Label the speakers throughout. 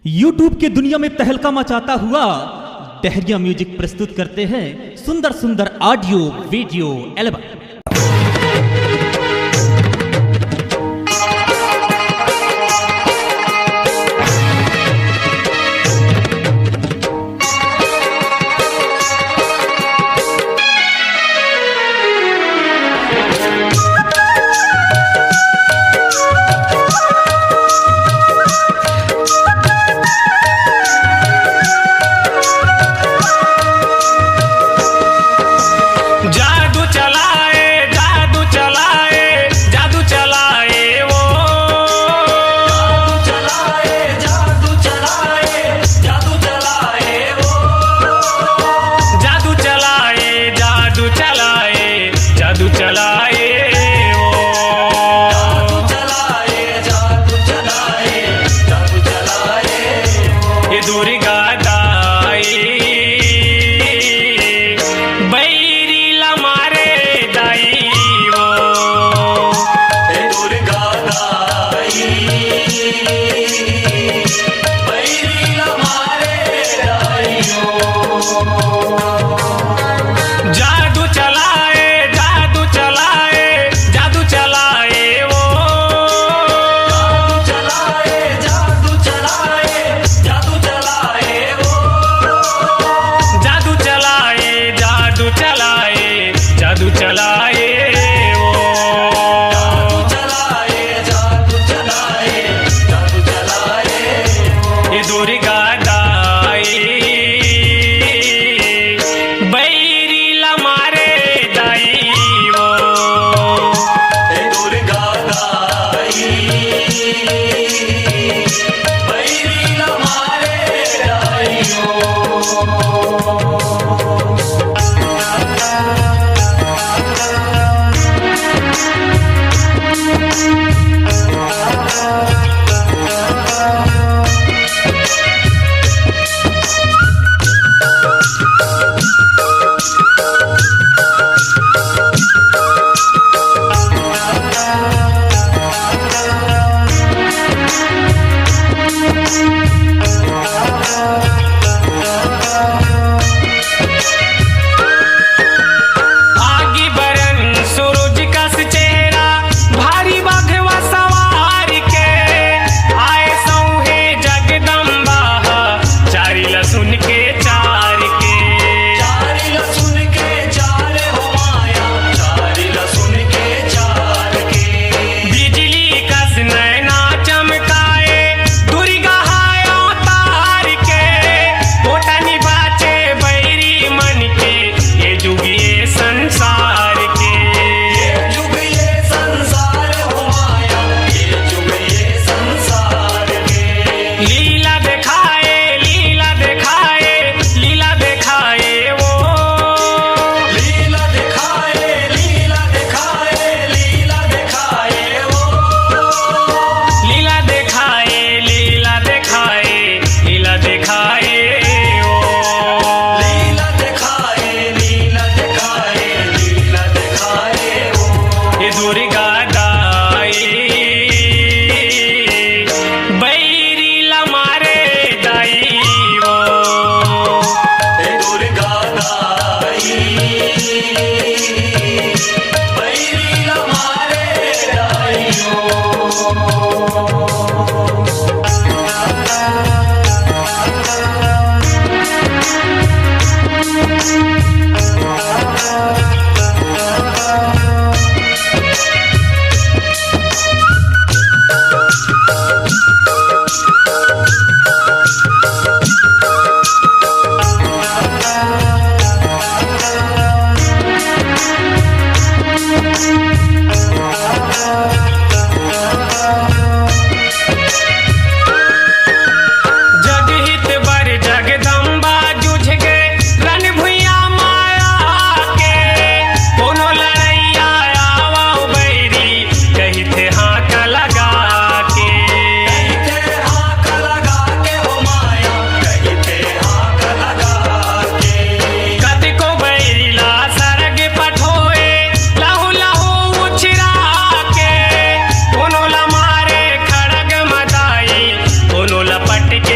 Speaker 1: YouTube के दुनिया में तहलका मचाता हुआ डहरिया म्यूजिक प्रस्तुत करते हैं सुंदर सुंदर ऑडियो वीडियो एल्बम।
Speaker 2: जादू चलाए जादू चलाए जादू चलाए वो जादू चलाए जादू चलाए वो जादू चलाए जादू चलाए जादू चलाए वो जादू चलाए जादू चलाए ये दुर्गा दाई जादू चलाए जादू चलाए जादू चलाए वो जादू चलाए जादू चलाए वो जादू चलाए जादू चलाए जादू चलाए वो जादू चलाए जादू चलाए ये दुर्गा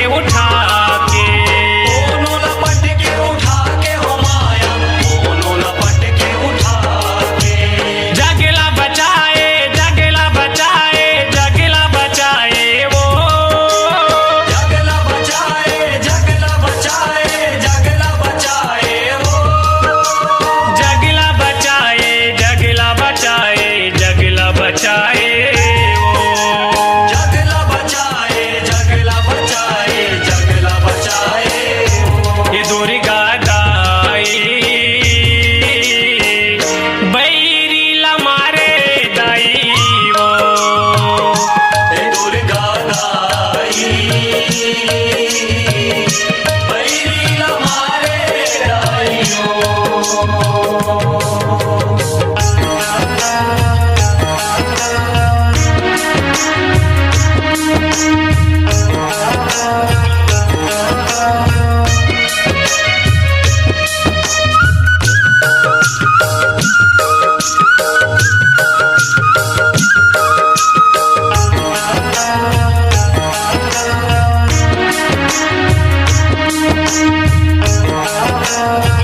Speaker 3: उठा के,
Speaker 2: दोनों लपट के उठा के हो माया, दोनों लपट के उठा के।
Speaker 3: जगला बचाए जगला बचाए जगला बचाए वो,
Speaker 2: जगला बचाए जगला बचाए जगला बचाए वो,
Speaker 3: जगला बचाए जगला बचाए जगला बचाए वो।
Speaker 2: जगला बचाए जगला बचाए जगला बचाए वो।
Speaker 3: ये दुर्गा दाई बैरी लमारे दाई वो,
Speaker 2: हे दुर्गा दाई बैरी लमारे दाइयो।
Speaker 3: जगला